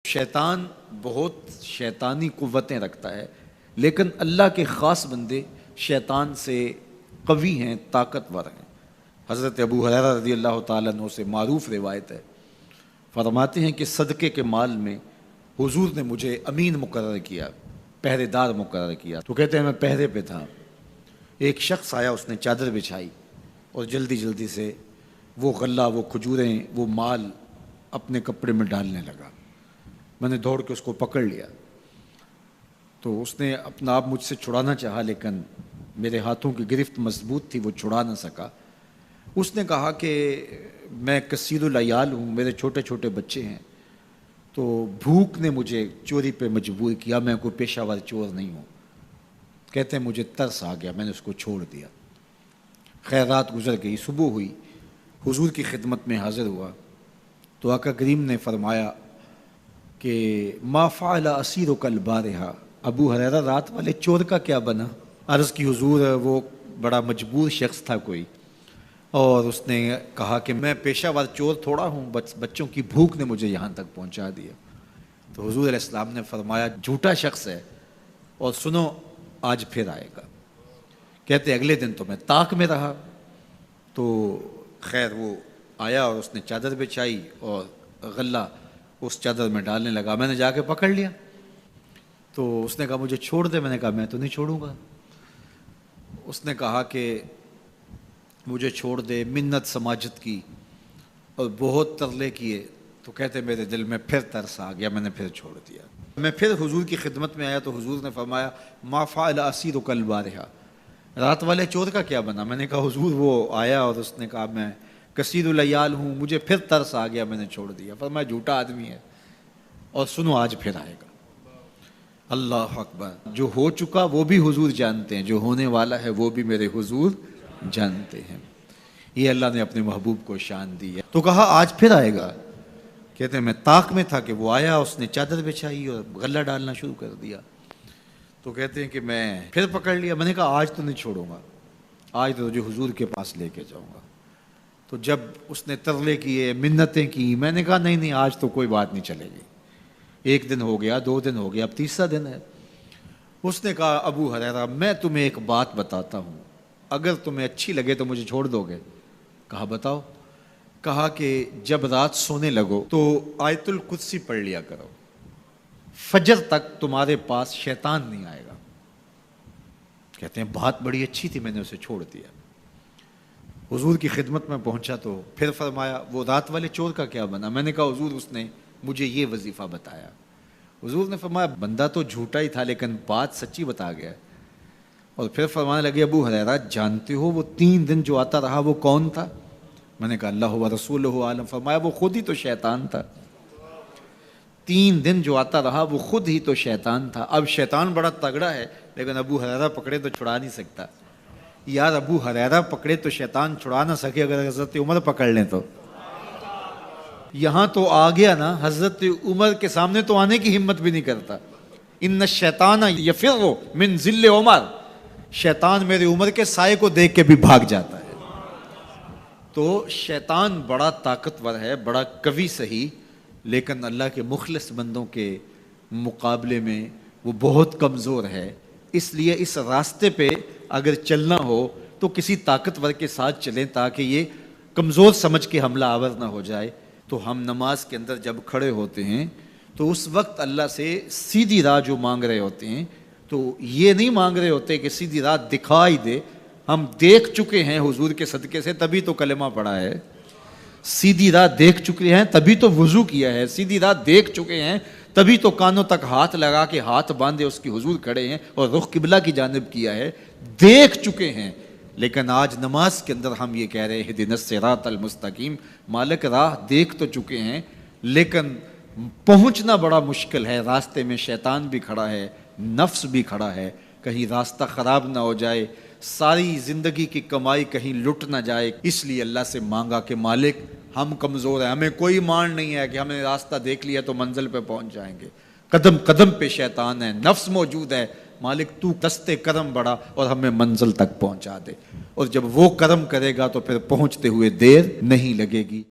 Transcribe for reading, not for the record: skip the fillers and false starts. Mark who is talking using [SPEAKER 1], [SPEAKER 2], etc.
[SPEAKER 1] شیطان بہت شیطانی قوتیں رکھتا ہے، لیکن اللہ کے خاص بندے شیطان سے قوی ہیں، طاقتور ہیں۔ حضرت ابو ہریرہ رضی اللہ تعالیٰ عنہ سے معروف روایت ہے، فرماتے ہیں کہ صدقے کے مال میں حضور نے مجھے امین مقرر کیا، پہرے دار مقرر کیا۔ تو کہتے ہیں میں پہرے پہ تھا، ایک شخص آیا، اس نے چادر بچھائی اور جلدی جلدی سے وہ غلہ، وہ کھجوریں، وہ مال اپنے کپڑے میں ڈالنے لگا۔ میں نے دوڑ کے اس کو پکڑ لیا، تو اس نے اپنا آپ مجھ سے چھڑانا چاہا، لیکن میرے ہاتھوں کی گرفت مضبوط تھی، وہ چھڑا نہ سکا۔ اس نے کہا کہ میں کثیر العیال ہوں، میرے چھوٹے چھوٹے بچے ہیں، تو بھوک نے مجھے چوری پہ مجبور کیا، میں کوئی پیشہ ور چور نہیں ہوں۔ کہتے ہیں مجھے ترس آ گیا، میں نے اس کو چھوڑ دیا۔ خیر رات گزر گئی، صبح ہوئی، حضور کی خدمت میں حاضر ہوا تو آقا کریم نے فرمایا کہ ما فعل اسیرک البارحہ، ابو ہریرہ رات والے چور کا کیا بنا؟ عرض کی حضور وہ بڑا مجبور شخص تھا کوئی، اور اس نے کہا کہ میں پیشہ ور چور تھوڑا ہوں، بچوں کی بھوک نے مجھے یہاں تک پہنچا دیا۔ تو حضور علیہ السلام نے فرمایا جھوٹا شخص ہے، اور سنو آج پھر آئے گا۔ کہتے اگلے دن تو میں طاق میں رہا، تو خیر وہ آیا اور اس نے چادر بچھائی اور غلہ اس چادر میں ڈالنے لگا۔ میں نے جا کے پکڑ لیا، تو اس نے کہا مجھے چھوڑ دے۔ میں نے کہا میں تو نہیں چھوڑوں گا۔ اس نے کہا کہ مجھے چھوڑ دے، منت سماجت کی اور بہت ترلے کیے، تو کہتے میرے دل میں پھر ترس آ گیا، میں نے پھر چھوڑ دیا۔ میں پھر حضور کی خدمت میں آیا تو حضور نے فرمایا ما فعل اسیرک البارحہ، رات والے چور کا کیا بنا؟ میں نے کہا حضور وہ آیا اور اس نے کہا میں کثیر العیال ہوں، مجھے پھر ترس آ گیا، میں نے چھوڑ دیا۔ فرمایا جھوٹا آدمی ہے، اور سنو آج پھر آئے گا۔ اللہ اکبر! جو ہو چکا وہ بھی حضور جانتے ہیں، جو ہونے والا ہے وہ بھی میرے حضور جانتے ہیں۔ یہ اللہ نے اپنے محبوب کو شان دی ہے۔ تو کہا آج پھر آئے گا۔ کہتے ہیں میں طاق میں تھا کہ وہ آیا، اس نے چادر بچھائی اور غلہ ڈالنا شروع کر دیا۔ تو کہتے ہیں کہ میں پھر پکڑ لیا۔ میں نے کہا آج تو نہیں چھوڑوں گا، آج تو تجھے حضور کے پاس لے کے جاؤں گا۔ تو جب اس نے ترلے کیے، منتیں کی، میں نے کہا نہیں نہیں آج تو کوئی بات نہیں چلے گی۔ ایک دن ہو گیا، 2 دن ہو گیا، اب تیسرا دن ہے۔ اس نے کہا ابو ہریرہ میں تمہیں ایک بات بتاتا ہوں، اگر تمہیں اچھی لگے تو مجھے چھوڑ دو گے؟ کہا بتاؤ۔ کہا کہ جب رات سونے لگو تو آیت الکرسی پڑھ لیا کرو، فجر تک تمہارے پاس شیطان نہیں آئے گا۔ کہتے ہیں بات بڑی اچھی تھی، میں نے اسے چھوڑ دیا۔ حضور کی خدمت میں پہنچا تو پھر فرمایا وہ رات والے چور کا کیا بنا؟ میں نے کہا حضور اس نے مجھے یہ وظیفہ بتایا۔ حضور نے فرمایا بندہ تو جھوٹا ہی تھا لیکن بات سچی بتا گیا۔ اور پھر فرمانے لگے ابو ہریرہ جانتے ہو وہ 3 دن جو آتا رہا وہ کون تھا؟ میں نے کہا اللہ و رسولہ عالم۔ فرمایا وہ خود ہی تو شیطان تھا۔ 3 دن جو آتا رہا وہ خود ہی تو شیطان تھا۔ اب شیطان بڑا تگڑا ہے، لیکن ابو ہریرہ پکڑے تو چھڑا نہیں سکتا۔ یار ابو ہریرہ پکڑے تو شیطان چھڑا نہ سکے، اگر حضرت عمر پکڑ لیں تو یہاں تو آ گیا نا، حضرت عمر کے سامنے تو آنے کی ہمت بھی نہیں کرتا۔ ان الشیطان یفر من ظل عمر، شیطان میرے عمر کے سائے کو دیکھ کے بھی بھاگ جاتا ہے۔ تو شیطان بڑا طاقتور ہے، بڑا قوی صحیح، لیکن اللہ کے مخلص بندوں کے مقابلے میں وہ بہت کمزور ہے۔ اس لیے اس راستے پہ اگر چلنا ہو تو کسی طاقتور کے ساتھ چلیں تاکہ یہ کمزور سمجھ کے حملہ آور نہ ہو جائے۔ تو ہم نماز کے اندر جب کھڑے ہوتے ہیں تو اس وقت اللہ سے سیدھی راہ جو مانگ رہے ہوتے ہیں، تو یہ نہیں مانگ رہے ہوتے کہ سیدھی راہ دکھائی دے، ہم دیکھ چکے ہیں حضور کے صدقے سے تبھی تو کلمہ پڑھا ہے، سیدھی راہ دیکھ چکے ہیں تبھی تو وضو کیا ہے، سیدھی راہ دیکھ چکے ہیں تبھی تو کانوں تک ہاتھ لگا کے ہاتھ باندھے اس کی حضور کھڑے ہیں اور رخ قبلہ کی جانب کیا ہے، دیکھ چکے ہیں۔ لیکن آج نماز کے اندر ہم یہ کہہ رہے ہیں اہدنا الصراط المستقیم، مالک راہ دیکھ تو چکے ہیں لیکن پہنچنا بڑا مشکل ہے، راستے میں شیطان بھی کھڑا ہے، نفس بھی کھڑا ہے، کہیں راستہ خراب نہ ہو جائے، ساری زندگی کی کمائی کہیں لٹ نہ جائے۔ اس لیے اللہ سے مانگا کہ مالک ہم کمزور ہیں، ہمیں کوئی مان نہیں ہے کہ ہم نے راستہ دیکھ لیا تو منزل پہ پہنچ جائیں گے، قدم قدم پہ شیطان ہے، نفس موجود ہے، مالک تو دستے کرم بڑھا اور ہمیں منزل تک پہنچا دے، اور جب وہ کرم کرے گا تو پھر پہنچتے ہوئے دیر نہیں لگے گی۔